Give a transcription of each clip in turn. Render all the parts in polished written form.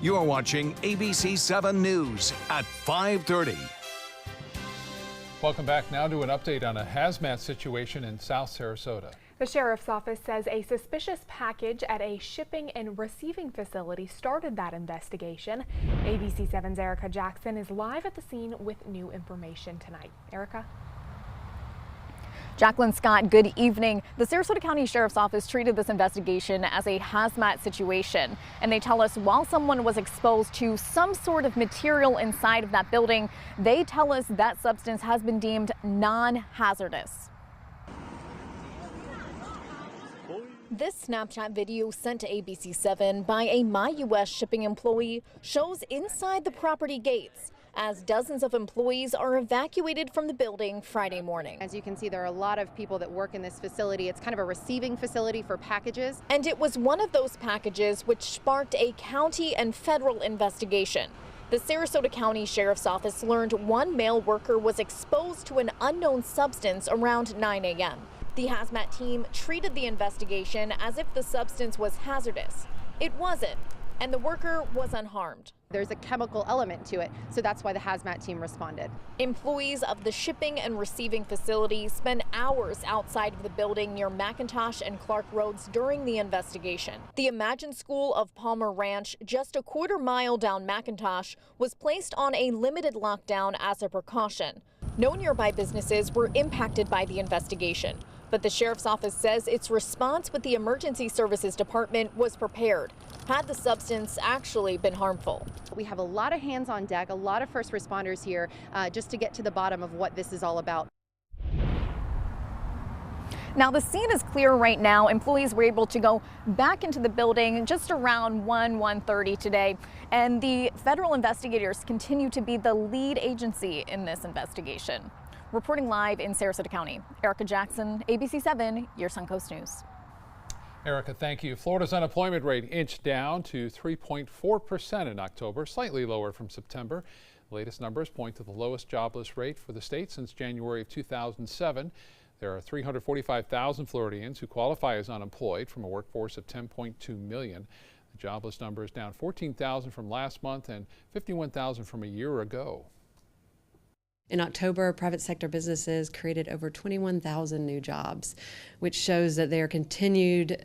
You're watching ABC 7 News at 5:30. Welcome back now to an update on a hazmat situation in South Sarasota. The sheriff's office says a suspicious package at a shipping and receiving facility started that investigation. ABC 7's Erica Jackson is live at the scene with new information tonight. Erica? Jacqueline Scott, good evening. The Sarasota County Sheriff's Office treated this investigation as a hazmat situation. And they tell us while someone was exposed to some sort of material inside of that building, they tell us that substance has been deemed non-hazardous. This Snapchat video sent to ABC 7 by a MyUS shipping employee shows inside the property gates as dozens of employees are evacuated from the building Friday morning. As you can see, there are a lot of people that work in this facility. It's kind of a receiving facility for packages. And it was one of those packages which sparked a county and federal investigation. The Sarasota County Sheriff's Office learned one male worker was exposed to an unknown substance around 9 a.m. The hazmat team treated the investigation as if the substance was hazardous. It wasn't, and the worker was unharmed. There's a chemical element to it, so that's why the hazmat team responded. Employees of the shipping and receiving facility spent hours outside of the building near McIntosh and Clark Roads during the investigation. The Imagine School of Palmer Ranch, just a quarter-mile down McIntosh, was placed on a limited lockdown as a precaution. No nearby businesses were impacted by the investigation, but the sheriff's office says its response with the emergency services department was prepared had the substance actually been harmful. We have a lot of hands on deck, a lot of first responders here just to get to the bottom of what this is all about. Now the scene is clear right now. Employees were able to go back into the building just around 1:30 today. And the federal investigators continue to be the lead agency in this investigation. Reporting live in Sarasota County, Erica Jackson, ABC 7, your Suncoast News. Erica, thank you. Florida's unemployment rate inched down to 3.4% in October, slightly lower from September. The latest numbers point to the lowest jobless rate for the state since January of 2007. There are 345,000 Floridians who qualify as unemployed from a workforce of 10.2 million. The jobless number is down 14,000 from last month and 51,000 from a year ago. In October, private sector businesses created over 21,000 new jobs, which shows that their continued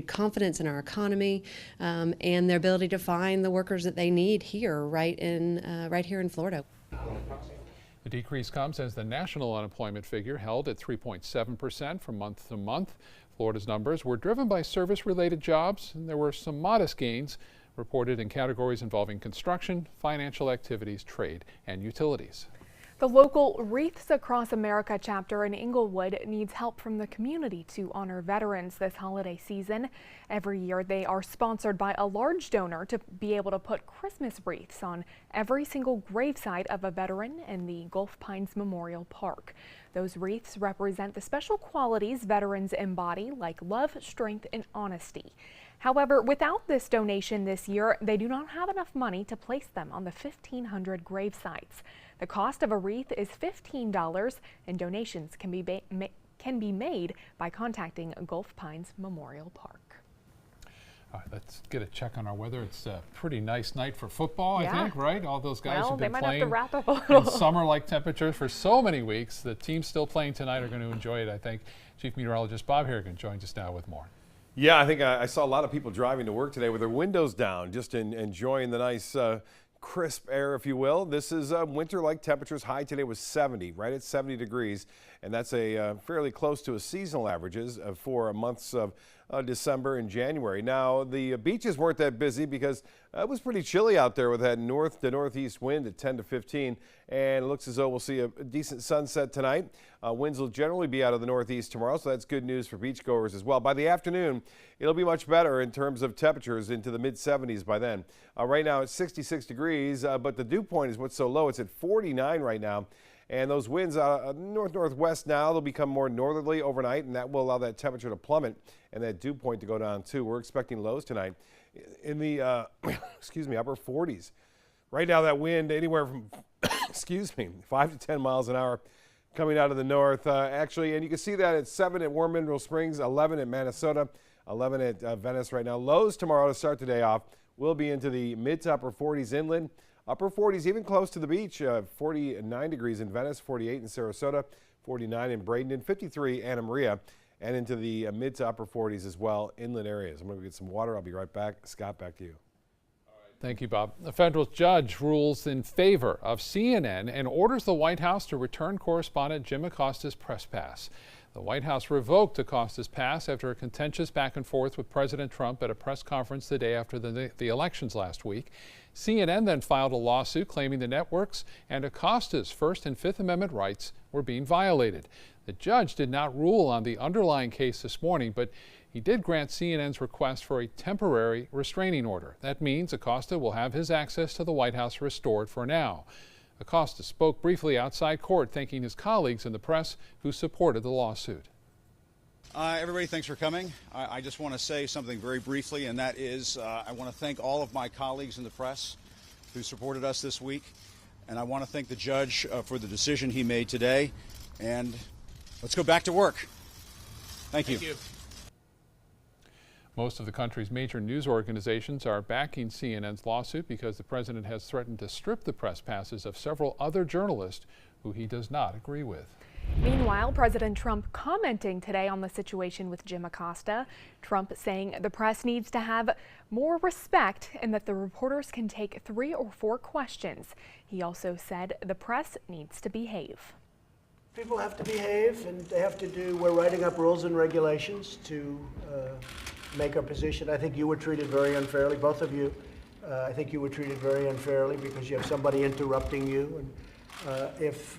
confidence in our economy and their ability to find the workers that they need here, right here in Florida. The decrease comes as the national unemployment figure held at 3.7% from month to month. Florida's numbers were driven by service-related jobs, and there were some modest gains reported in categories involving construction, financial activities, trade, and utilities. The local Wreaths Across America chapter in Inglewood needs help from the community to honor veterans this holiday season. Every year they are sponsored by a large donor to be able to put Christmas wreaths on every single gravesite of a veteran in the Gulf Pines Memorial Park. Those wreaths represent the special qualities veterans embody, like love, strength, and honesty. However, without this donation this year, they do not have enough money to place them on the 1,500 grave sites. The cost of a wreath is $15, and donations can be made by contacting Gulf Pines Memorial Park. All right, let's get a check on our weather. It's a pretty nice night for football, I think, right? All those guys have been playing have to wrap up a little. In summer-like temperatures for so many weeks. The teams still playing tonight are going to enjoy it, I think. Chief Meteorologist Bob Harrigan joins us now with more. Yeah, I think I saw a lot of people driving to work today with their windows down, just enjoying the nice crisp air, if you will. This is winter-like temperatures. High today was 70, right at 70 degrees, and that's a fairly close to a seasonal averages for months of December and January. Now, the beaches weren't that busy because it was pretty chilly out there with that north to northeast wind at 10 to 15, and it looks as though we'll see a decent sunset tonight. Winds will generally be out of the northeast tomorrow, so that's good news for beachgoers as well. By the afternoon, it'll be much better in terms of temperatures into the mid-70s by then. Right now it's 66 degrees, but the dew point is what's so low. It's at 49 right now. And those winds north-northwest now, they'll become more northerly overnight, and that will allow that temperature to plummet and that dew point to go down too. We're expecting lows tonight in the upper 40s. Right now that wind anywhere from 5 to 10 miles an hour coming out of the north. Actually, and you can see that at 7 at Warm Mineral Springs, 11 at Minnesota, 11 at Venice right now. Lows tomorrow to start the day off. will be into the mid to upper 40s inland. Upper 40s even close to the beach. 49 degrees in Venice, 48 in Sarasota, 49 in Bradenton, 53 Anna Maria, and into the mid to upper 40s as well, inland areas. I'm going to get some water. I'll be right back. Scott, back to you. Thank you, Bob. A federal judge rules in favor of CNN and orders the White House to return correspondent Jim Acosta's press pass. The White House revoked Acosta's pass after a contentious back and forth with President Trump at a press conference the day after the elections last week. CNN then filed a lawsuit claiming the network's and Acosta's First and Fifth Amendment rights were being violated. The judge did not rule on the underlying case this morning, but he did grant CNN's request for a temporary restraining order. That means Acosta will have his access to the White House restored for now. Acosta spoke briefly outside court, thanking his colleagues in the press who supported the lawsuit. Everybody, thanks for coming. I just want to say something very briefly, and that is I want to thank all of my colleagues in the press who supported us this week, and I want to thank the judge for the decision he made today, and let's go back to work. Thank you. Most of the country's major news organizations are backing CNN's lawsuit because the president has threatened to strip the press passes of several other journalists who he does not agree with. Meanwhile, President Trump commenting today on the situation with Jim Acosta. Trump saying the press needs to have more respect and that the reporters can take 3 or 4 questions. He also said the press needs to behave. People have to behave, and they have to do, we're writing up rules and regulations to make our position. I think you were treated very unfairly, both of you. I think you were treated very unfairly because you have somebody interrupting you. And if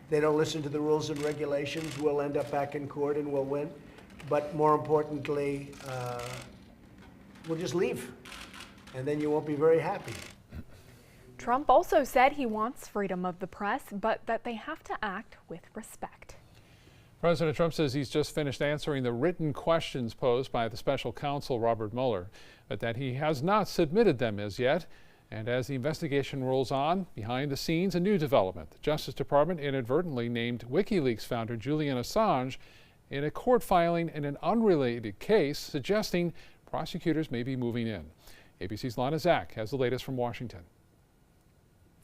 they don't listen to the rules and regulations, we'll end up back in court and we'll win. But more importantly, we'll just leave, and then you won't be very happy. Trump also said he wants freedom of the press, but that they have to act with respect. President Trump says he's just finished answering the written questions posed by the special counsel Robert Mueller, but that he has not submitted them as yet. And as the investigation rolls on, behind the scenes, a new development. The Justice Department inadvertently named WikiLeaks founder Julian Assange in a court filing in an unrelated case, suggesting prosecutors may be moving in. ABC's Lana Zach has the latest from Washington.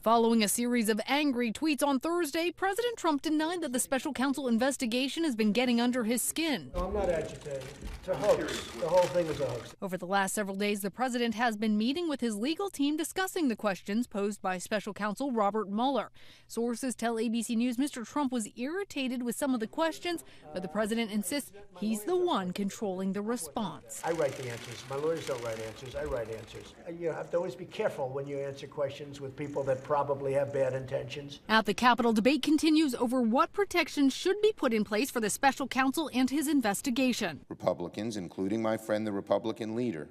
Following a series of angry tweets on Thursday, President Trump denied that the special counsel investigation has been getting under his skin. No, I'm not agitated. It's a hoax. The whole thing is a hoax. Over the last several days, the president has been meeting with his legal team discussing the questions posed by special counsel Robert Mueller. Sources tell ABC News Mr. Trump was irritated with some of the questions, but the president insists he's the one controlling the response. I write the answers. My lawyers don't write answers. I write answers. You have to always be careful when you answer questions with people that probably have bad intentions. At the Capitol, debate continues over what protections should be put in place for the special counsel and his investigation. Republicans, including my friend the Republican leader,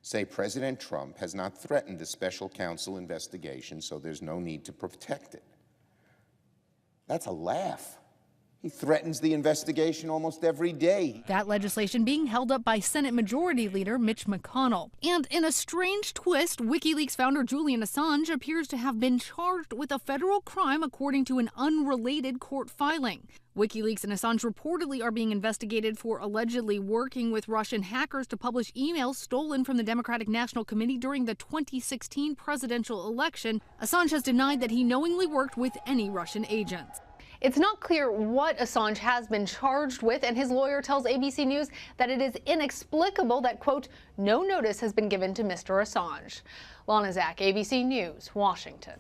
say President Trump has not threatened the special counsel investigation, so there's no need to protect it. That's a laugh. He threatens the investigation almost every day. That legislation being held up by Senate Majority Leader Mitch McConnell. And in a strange twist, WikiLeaks founder Julian Assange appears to have been charged with a federal crime according to an unrelated court filing. WikiLeaks and Assange reportedly are being investigated for allegedly working with Russian hackers to publish emails stolen from the Democratic National Committee during the 2016 presidential election. Assange has denied that he knowingly worked with any Russian agents. It's not clear what Assange has been charged with, and his lawyer tells ABC News that it is inexplicable that, quote, no notice has been given to Mr. Assange. Lana Zach, ABC News, Washington.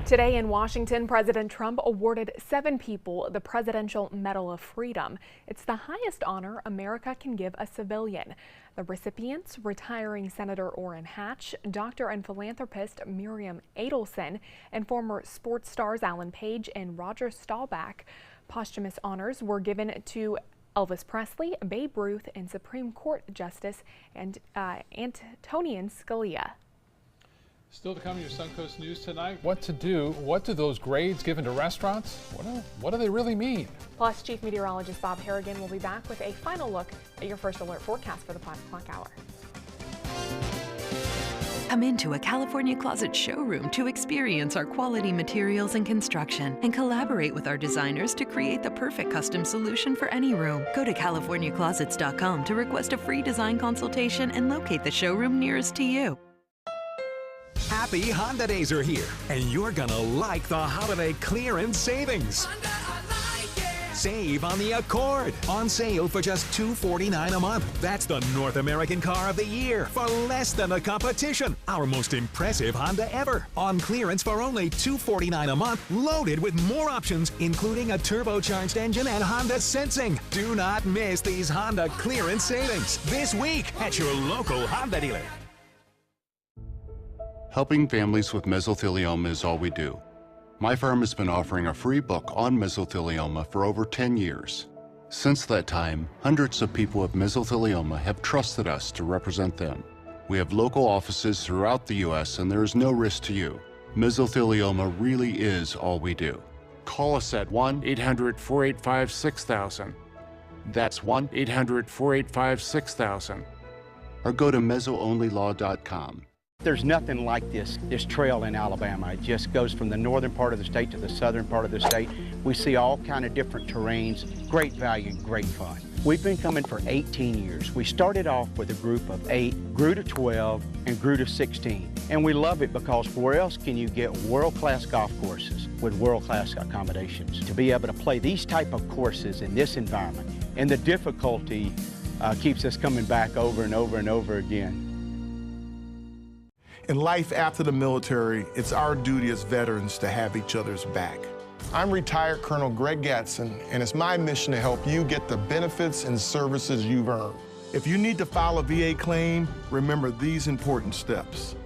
Today in Washington, President Trump awarded 7 people the Presidential Medal of Freedom. It's the highest honor America can give a civilian. The recipients, retiring Senator Orrin Hatch, doctor and philanthropist Miriam Adelson, and former sports stars Alan Page and Roger Staubach. Posthumous honors were given to Elvis Presley, Babe Ruth, and Supreme Court Justice Antonin Scalia. Still to come, your Suncoast News tonight. What do those grades given to restaurants? What do they really mean? Plus, Chief Meteorologist Bob Harrigan will be back with a final look at your first alert forecast for the 5 o'clock hour. Come into a California Closet showroom to experience our quality materials and construction and collaborate with our designers to create the perfect custom solution for any room. Go to CaliforniaClosets.com to request a free design consultation and locate the showroom nearest to you. Happy Honda Days are here, and you're gonna like the holiday clearance savings. Save on the Accord. On sale for just $249 a month. That's the North American Car of the Year for less than the competition. Our most impressive Honda ever. On clearance for only $249 a month, loaded with more options, including a turbocharged engine and Honda Sensing. Do not miss these Honda clearance savings this week at your local Honda dealer. Helping families with mesothelioma is all we do. My firm has been offering a free book on mesothelioma for over 10 years. Since that time, hundreds of people with mesothelioma have trusted us to represent them. We have local offices throughout the U.S. and there is no risk to you. Mesothelioma really is all we do. Call us at 1-800-485-6000. That's 1-800-485-6000. Or go to mesoonlylaw.com. There's nothing like this trail in Alabama. It just goes from the northern part of the state to the southern part of the state. We see all kind of different terrains, great value, great fun. We've been coming for 18 years. We started off with a group of 8, grew to 12, and grew to 16. And we love it because where else can you get world-class golf courses with world-class accommodations? To be able to play these type of courses in this environment, and the difficulty keeps us coming back over and over and over again. In life after the military, it's our duty as veterans to have each other's back. I'm retired Colonel Greg Gatson, and it's my mission to help you get the benefits and services you've earned. If you need to file a VA claim, remember these important steps.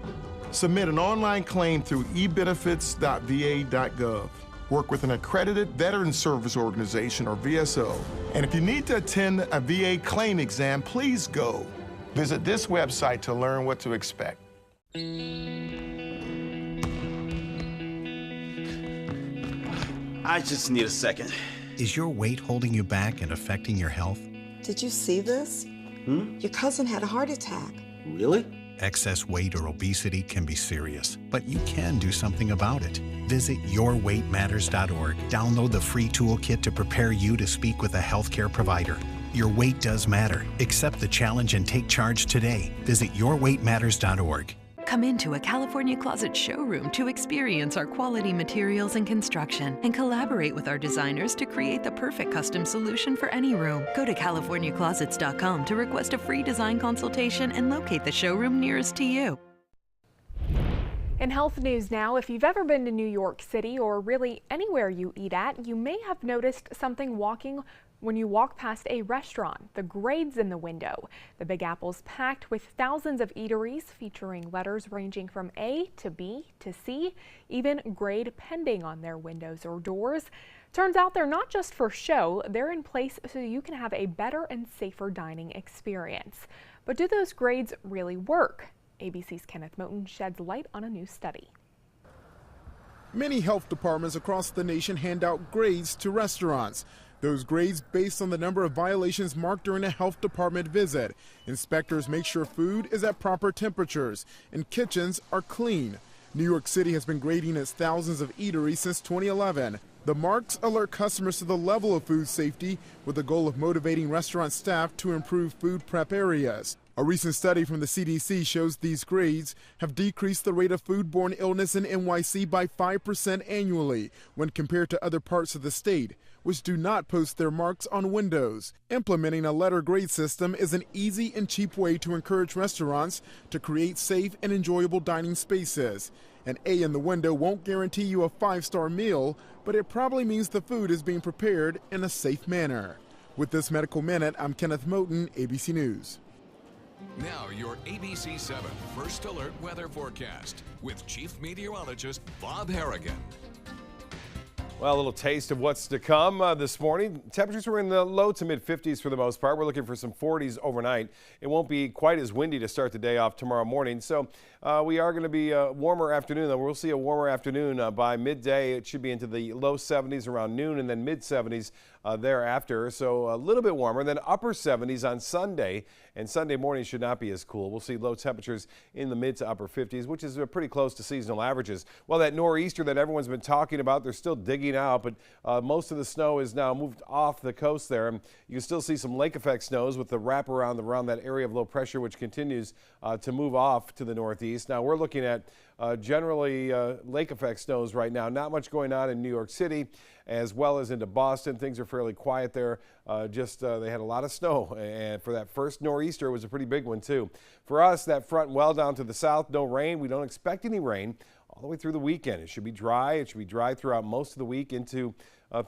Submit an online claim through ebenefits.va.gov. Work with an accredited Veteran Service Organization, or VSO. And if you need to attend a VA claim exam, please go. Visit this website to learn what to expect. I just need a second. Is your weight holding you back and affecting your health? Did you see this? Your cousin had a heart attack. Really? Excess weight or obesity can be serious, but you can do something about it. Visit yourweightmatters.org. Download the free toolkit to prepare you to speak with a healthcare provider. Your weight does matter. Accept the challenge and take charge today. Visit yourweightmatters.org. Come into a California Closet showroom to experience our quality materials and construction and collaborate with our designers to create the perfect custom solution for any room. Go to CaliforniaClosets.com to request a free design consultation and locate the showroom nearest to you. In health news now, if you've ever been to New York City or really anywhere you eat at, you may have noticed something when you walk past a restaurant, the grades in the window. The Big Apple's packed with thousands of eateries featuring letters ranging from A to B to C, even grade pending on their windows or doors. Turns out they're not just for show, they're in place so you can have a better and safer dining experience. But do those grades really work? ABC's Kenneth Moten sheds light on a new study. Many health departments across the nation hand out grades to restaurants. Those grades based on the number of violations marked during a health department visit. Inspectors make sure food is at proper temperatures and kitchens are clean. New York City has been grading its thousands of eateries since 2011. The marks alert customers to the level of food safety with the goal of motivating restaurant staff to improve food prep areas. A recent study from the CDC shows these grades have decreased the rate of foodborne illness in NYC by 5% annually when compared to other parts of the state, which do not post their marks on windows. Implementing a letter grade system is an easy and cheap way to encourage restaurants to create safe and enjoyable dining spaces. An A in the window won't guarantee you a 5-star meal, but it probably means the food is being prepared in a safe manner. With this Medical Minute, I'm Kenneth Moten, ABC News. Now your ABC 7 First Alert weather forecast with Chief Meteorologist Bob Harrigan. Well, a little taste of what's to come this morning. Temperatures were in the low to mid 50s for the most part. We're looking for some 40s overnight. It won't be quite as windy to start the day off tomorrow morning. So we are going to be a warmer afternoon, though. We'll see a warmer afternoon by midday. It should be into the low 70s around noon and then mid 70s thereafter. So a little bit warmer. Then upper 70s on Sunday, and Sunday morning should not be as cool. We'll see low temperatures in the mid to upper 50s, which is pretty close to seasonal averages. Well, that nor'easter that everyone's been talking about, they're still digging out, but most of the snow is now moved off the coast there. And you can still see some lake effect snows with the wrap around that area of low pressure, which continues to move off to the northeast. Now we're looking at generally lake effect snows right now. Not much going on in New York City as well as into Boston. Things are fairly quiet there. They had a lot of snow, and for that first nor'easter, it was a pretty big one too. For us, that front well down to the south, no rain. We don't expect any rain all the way through the weekend. It should be dry. It should be dry throughout most of the week into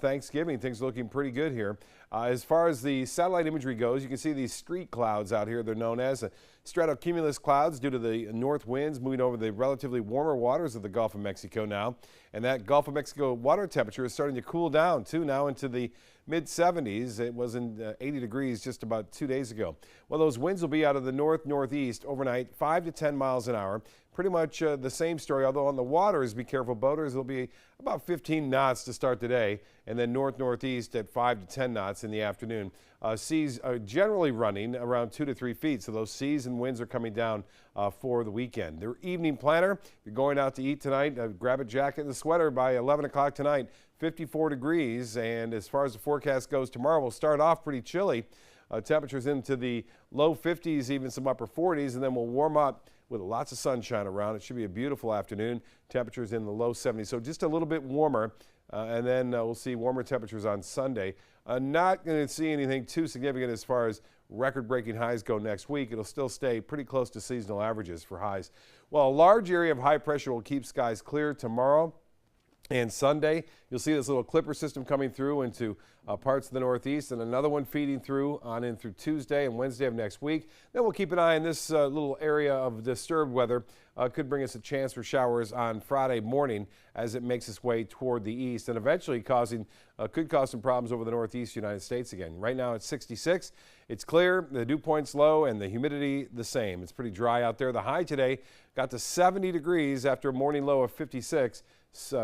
Thanksgiving. Things are looking pretty good here. As far as the satellite imagery goes, you can see these street clouds out here. They're known as stratocumulus clouds due to the north winds moving over the relatively warmer waters of the Gulf of Mexico now. And that Gulf of Mexico water temperature is starting to cool down too, now into the mid-70s. It was in 80 degrees just about 2 days ago. Well, those winds will be out of the northeast overnight, 5 to 10 miles an hour. Pretty much the same story, although on the waters, be careful boaters, it'll be about 15 knots to start the day, and then northeast at 5 to 10 knots in the afternoon. Seas are generally running around 2 to 3 feet, so those seas and winds are coming down for the weekend. Their evening planner, if you're going out to eat tonight, grab a jacket and a sweater by 11 o'clock tonight, 54 degrees, and as far as the forecast goes, tomorrow will start off pretty chilly. Temperatures into the low 50s, even some upper 40s, and then we'll warm up with lots of sunshine around. It should be a beautiful afternoon. Temperatures in the low 70s, so just a little bit warmer, and then we'll see warmer temperatures on Sunday. Not going to see anything too significant as far as record-breaking highs go next week. It'll still stay pretty close to seasonal averages for highs. Well, a large area of high pressure will keep skies clear tomorrow and Sunday. You'll see this little clipper system coming through into parts of the northeast, and another one feeding through on in through Tuesday and Wednesday of next week. Then we'll keep an eye on this little area of disturbed weather. Could bring us a chance for showers on Friday morning as it makes its way toward the east, and eventually could cause some problems over the northeast United States again. Right now it's 66. It's clear, the dew point's low, and the humidity the same. It's pretty dry out there. The high today got to 70 degrees after a morning low of 56.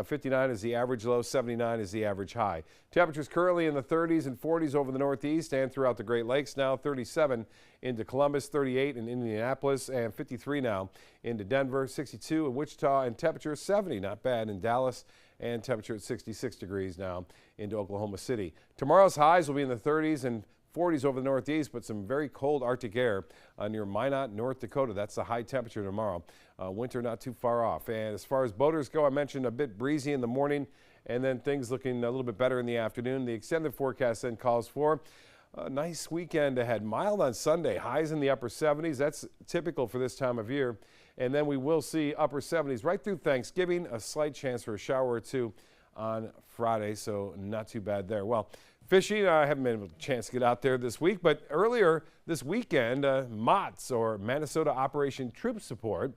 59 is the average low, 79 is the average high. Temperatures currently in the 30s and 40s over the northeast and throughout the Great Lakes. Now 37 into Columbus, 38 in Indianapolis, and 53 now into Denver, 62 in Wichita, and temperature 70, not bad, in Dallas, and temperature at 66 degrees now into Oklahoma City. Tomorrow's highs will be in the 30s and 40s over the northeast, but some very cold Arctic air near Minot, North Dakota. That's the high temperature tomorrow. Winter not too far off. And as far as boaters go, I mentioned a bit breezy in the morning, and then things looking a little bit better in the afternoon. The extended forecast then calls for a nice weekend ahead. Mild on Sunday, highs in the upper 70s. That's typical for this time of year. And then we will see upper 70s right through Thanksgiving, a slight chance for a shower or two on Friday, so not too bad there. Well, fishing, I haven't been able to chance to get out there this week, but earlier this weekend, MOTS, or Minnesota Operation Troop Support,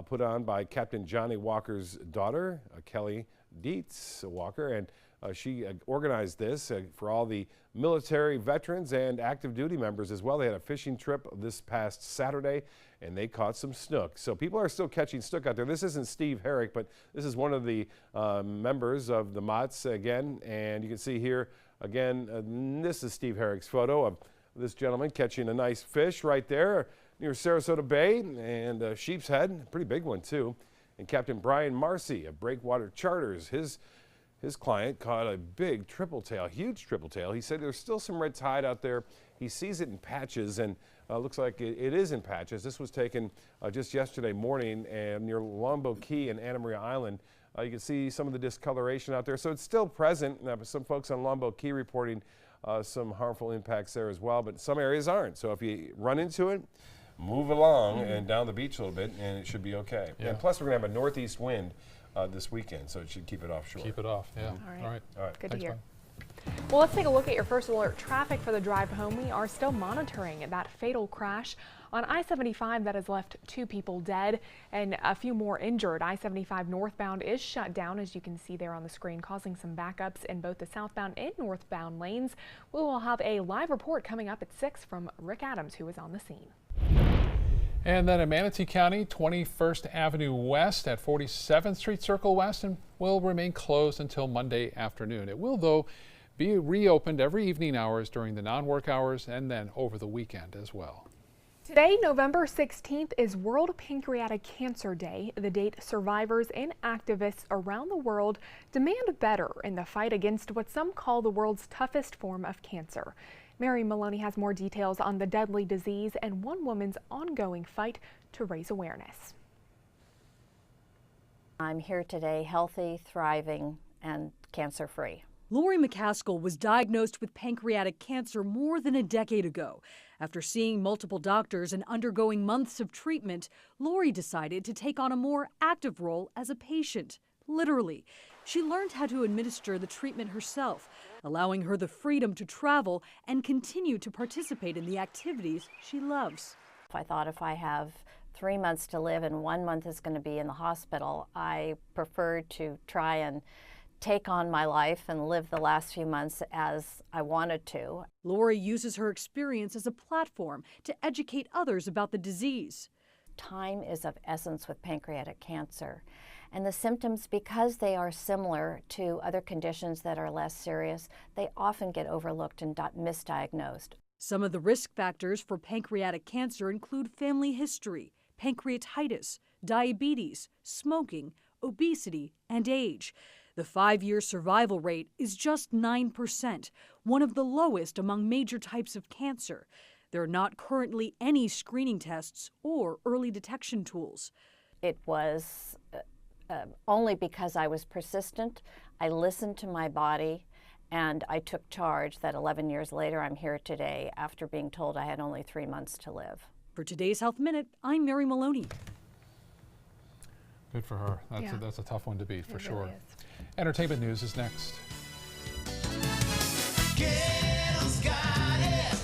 put on by Captain Johnny Walker's daughter, Kelly Dietz Walker, and she organized this for all the military veterans and active duty members as well. They had a fishing trip this past Saturday, and they caught some snook. So people are still catching snook out there. This isn't Steve Herrick, but this is one of the members of the MOTS again, and you can see here again, this is Steve Herrick's photo of this gentleman catching a nice fish right there near Sarasota Bay, and Sheep's Head, pretty big one too. And Captain Brian Marcy of Breakwater Charters, his client caught a big triple tail, huge triple tail. He said there's still some red tide out there. He sees it in patches, and looks like it is in patches. This was taken just yesterday morning near Longboat Key and Anna Maria Island. You can see some of the discoloration out there, so it's still present. Some folks on Longboat Key reporting some harmful impacts there as well, but some areas aren't. So if you run into it, move along and down the beach a little bit, and it should be okay. Yeah. And plus, we're going to have a northeast wind this weekend, so it should keep it offshore. Keep it off, yeah. All right. Good Thanks, to hear. man. Well, let's take a look at your first alert traffic for the drive home. We are still monitoring that fatal crash on I-75 that has left 2 people dead and a few more injured. I-75 northbound is shut down, as you can see there on the screen, causing some backups in both the southbound and northbound lanes. We will have a live report coming up at 6 from Rick Adams, who is on the scene. And then in Manatee County, 21st Avenue West at 47th Street Circle West and will remain closed until Monday afternoon. It will, though, be reopened every evening hours during the non-work hours and then over the weekend as well. Today, November 16th, is World Pancreatic Cancer Day, the date survivors and activists around the world demand better in the fight against what some call the world's toughest form of cancer. Mary Maloney has more details on the deadly disease and one woman's ongoing fight to raise awareness. I'm here today healthy, thriving, and cancer-free. Lori McCaskill was diagnosed with pancreatic cancer more than a decade ago. After seeing multiple doctors and undergoing months of treatment, Lori decided to take on a more active role as a patient, literally. She learned how to administer the treatment herself, allowing her the freedom to travel and continue to participate in the activities she loves. I thought if I have 3 months to live and 1 month is going to be in the hospital, I preferred to try and take on my life and live the last few months as I wanted to. Lori uses her experience as a platform to educate others about the disease. Time is of essence with pancreatic cancer, and the symptoms, because they are similar to other conditions that are less serious, they often get overlooked and misdiagnosed. Some of the risk factors for pancreatic cancer include family history, pancreatitis, diabetes, smoking, obesity, and age. The 5-year survival rate is just 9%, one of the lowest among major types of cancer. There are not currently any screening tests or early detection tools. It was only because I was persistent, I listened to my body, and I took charge that 11 years later I'm here today after being told I had only 3 months to live. For today's Health Minute, I'm Mary Maloney. Good for her. That's a tough one to beat for sure. Really is. Entertainment news is next. Kettle's got it.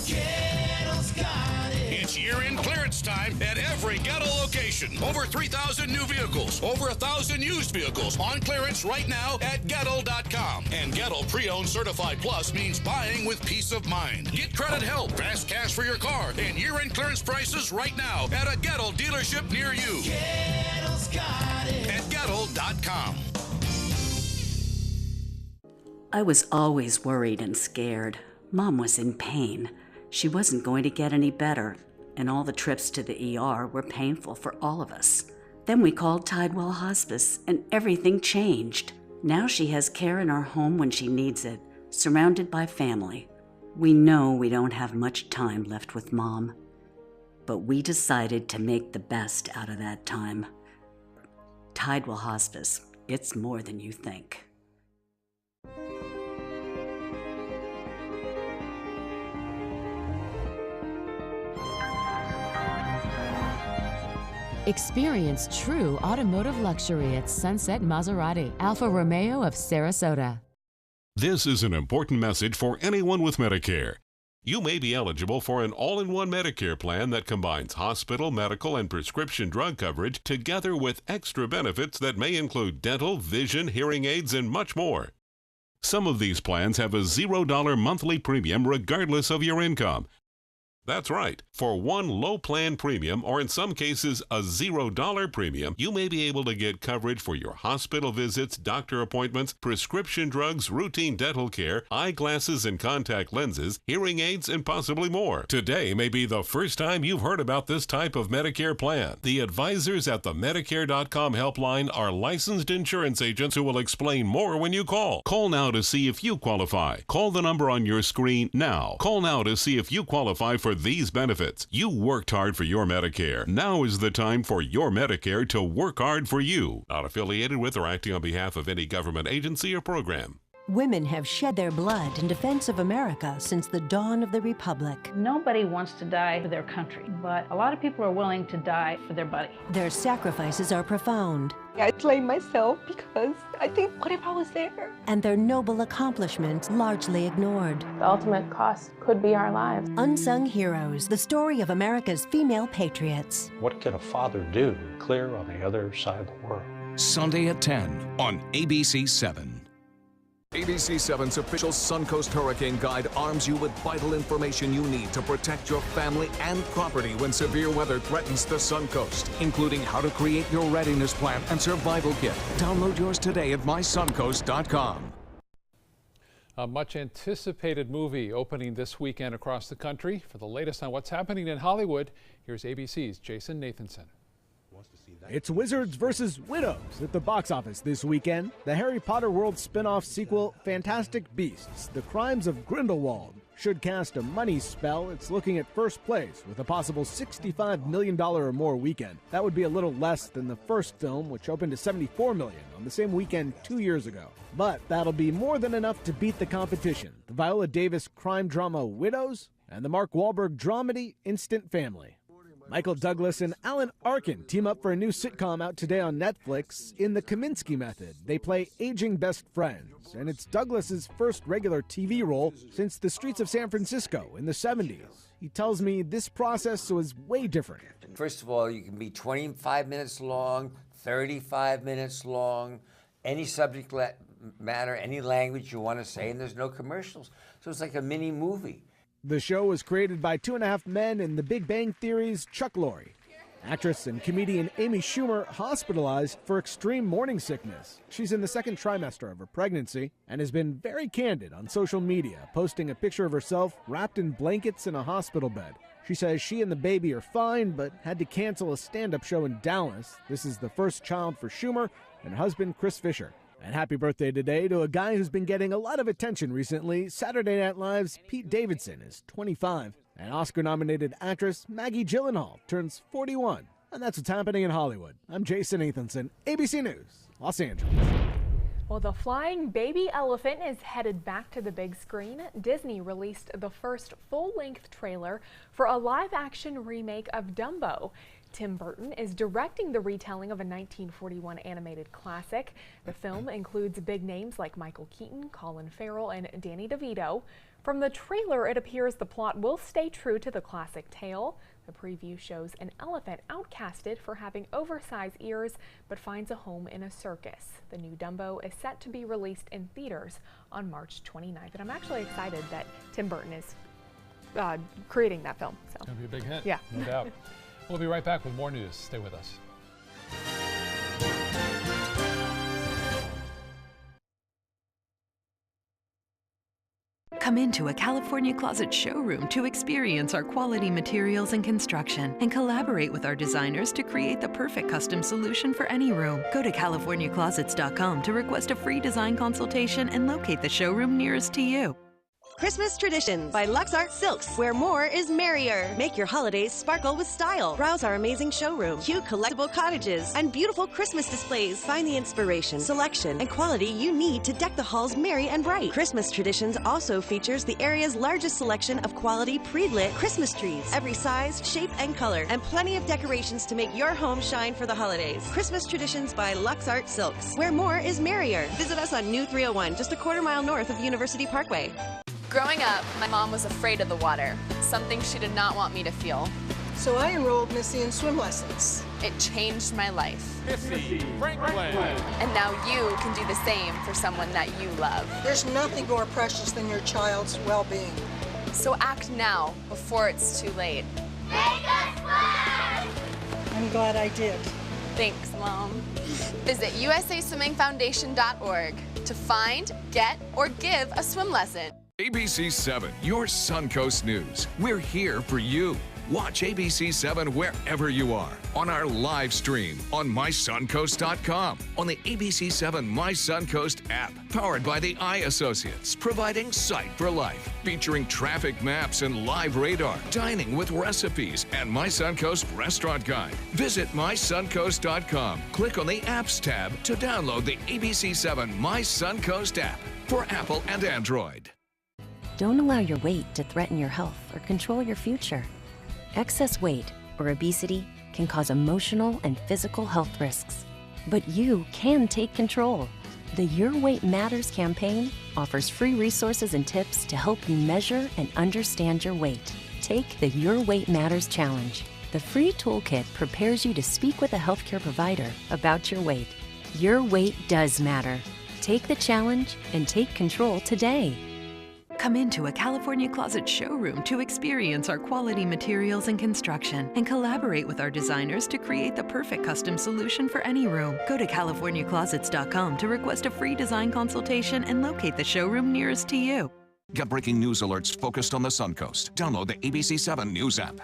Kettle's got it. It's year-end clearance time at every Gettle location. Over 3,000 new vehicles, over 1,000 used vehicles on clearance right now at Gettle.com. And Gettle Pre-Owned Certified Plus means buying with peace of mind. Get credit help, fast cash for your car, and year-end clearance prices right now at a Gettle dealership near you. Kettle's got it. At Gettle.com. I was always worried and scared. Mom was in pain. She wasn't going to get any better, and all the trips to the ER were painful for all of us. Then we called Tidewell Hospice, and everything changed. Now she has care in our home when she needs it, surrounded by family. We know we don't have much time left with Mom, but we decided to make the best out of that time. Tidewell Hospice, it's more than you think. Experience true automotive luxury at Sunset Maserati, Alfa Romeo of Sarasota. This is an important message for anyone with Medicare. You may be eligible for an all-in-one Medicare plan that combines hospital, medical, and prescription drug coverage together with extra benefits that may include dental, vision, hearing aids, and much more. Some of these plans have a $0 monthly premium regardless of your income. That's right. For one low plan premium, or in some cases a $0 premium, you may be able to get coverage for your hospital visits, doctor appointments, prescription drugs, routine dental care, eyeglasses and contact lenses, hearing aids, and possibly more. Today may be the first time you've heard about this type of Medicare plan. The advisors at the Medicare.com helpline are licensed insurance agents who will explain more when you call. Call now to see if you qualify. Call the number on your screen now. Call now to see if you qualify for these benefits. You worked hard for your Medicare. Now is the time for your Medicare to work hard for you. Not affiliated with or acting on behalf of any government agency or program. Women have shed their blood in defense of America since the dawn of the Republic. Nobody wants to die for their country, but a lot of people are willing to die for their buddy. Their sacrifices are profound. I blame myself because I think, what if I was there? And their noble accomplishments largely ignored. The ultimate cost could be our lives. Unsung Heroes, the story of America's female patriots. What can a father do clear on the other side of the world? Sunday at 10 on ABC 7. ABC7's official Suncoast Hurricane Guide arms you with vital information you need to protect your family and property when severe weather threatens the Suncoast, including how to create your readiness plan and survival kit. Download yours today at mysuncoast.com. A much anticipated movie opening this weekend across the country. For the latest on what's happening in Hollywood, here's ABC's Jason Nathanson. It's Wizards versus Widows at the box office this weekend. The Harry Potter world spin-off sequel, Fantastic Beasts: The Crimes of Grindelwald, should cast a money spell. It's looking at first place with a possible $65 million or more weekend. That would be a little less than the first film, which opened to $74 million on the same weekend 2 years ago. But that'll be more than enough to beat the competition. The Viola Davis crime drama Widows and the Mark Wahlberg dramedy Instant Family. Michael Douglas and Alan Arkin team up for a new sitcom out today on Netflix in the Kaminski Method. They play aging best friends, and it's Douglas's first regular TV role since The Streets of San Francisco in the 70s. He tells me this process was way different. First of all, you can be 25 minutes long, 35 minutes long, any subject matter, any language you want to say, and there's no commercials. So it's like a mini movie. The show was created by Two and a Half Men and The Big Bang Theory's Chuck Lorre. Actress and comedian Amy Schumer hospitalized for extreme morning sickness. She's in the second trimester of her pregnancy and has been very candid on social media, posting a picture of herself wrapped in blankets in a hospital bed. She says she and the baby are fine, but had to cancel a stand-up show in Dallas. This is the first child for Schumer and her husband, Chris Fisher. And happy birthday today to a guy who's been getting a lot of attention recently. Saturday Night Live's Pete Davidson is 25. And Oscar-nominated actress Maggie Gyllenhaal turns 41. And that's what's happening in Hollywood. I'm Jason Nathanson, ABC News, Los Angeles. Well, the flying baby elephant is headed back to the big screen. Disney released the first full-length trailer for a live-action remake of Dumbo. Tim Burton is directing the retelling of a 1941 animated classic. The film includes big names like Michael Keaton, Colin Farrell, and Danny DeVito. From the trailer, it appears the plot will stay true to the classic tale. The preview shows an elephant outcasted for having oversized ears, but finds a home in a circus. The new Dumbo is set to be released in theaters on March 29th. And I'm actually excited that Tim Burton is creating that film. So. It's going to be a big hit. Yeah. No doubt. We'll be right back with more news. Stay with us. Come into a California Closet showroom to experience our quality materials and construction and collaborate with our designers to create the perfect custom solution for any room. Go to CaliforniaClosets.com to request a free design consultation and locate the showroom nearest to you. Christmas Traditions by Lux Art Silks, where more is merrier. Make your holidays sparkle with style. Browse our amazing showroom, cute collectible cottages, and beautiful Christmas displays. Find the inspiration, selection, and quality you need to deck the halls merry and bright. Christmas Traditions also features the area's largest selection of quality pre-lit Christmas trees, every size, shape, and color, and plenty of decorations to make your home shine for the holidays. Christmas Traditions by Lux Art Silks, where more is merrier. Visit us on New 301, just a quarter-mile north of University Parkway. Growing up, my mom was afraid of the water, something she did not want me to feel. So I enrolled Missy in swim lessons. It changed my life. Missy Franklin. And now you can do the same for someone that you love. There's nothing more precious than your child's well-being. So act now, before it's too late. Make us fly! I'm glad I did. Thanks, Mom. Visit usaswimmingfoundation.org to find, get, or give a swim lesson. ABC 7, your Suncoast News. We're here for you. Watch ABC 7 wherever you are. On our live stream, on mysuncoast.com, on the ABC 7 My Suncoast app, powered by the Eye Associates, providing sight for life, featuring traffic maps and live radar, dining with recipes, and My Suncoast Restaurant Guide. Visit mysuncoast.com. Click on the Apps tab to download the ABC 7 My Suncoast app for Apple and Android. Don't allow your weight to threaten your health or control your future. Excess weight or obesity can cause emotional and physical health risks. But you can take control. The Your Weight Matters campaign offers free resources and tips to help you measure and understand your weight. Take the Your Weight Matters Challenge. The free toolkit prepares you to speak with a healthcare provider about your weight. Your weight does matter. Take the challenge and take control today. Come into a California Closet showroom to experience our quality materials and construction and collaborate with our designers to create the perfect custom solution for any room. Go to CaliforniaClosets.com to request a free design consultation and locate the showroom nearest to you. Get breaking news alerts focused on the Suncoast. Download the ABC7 News app.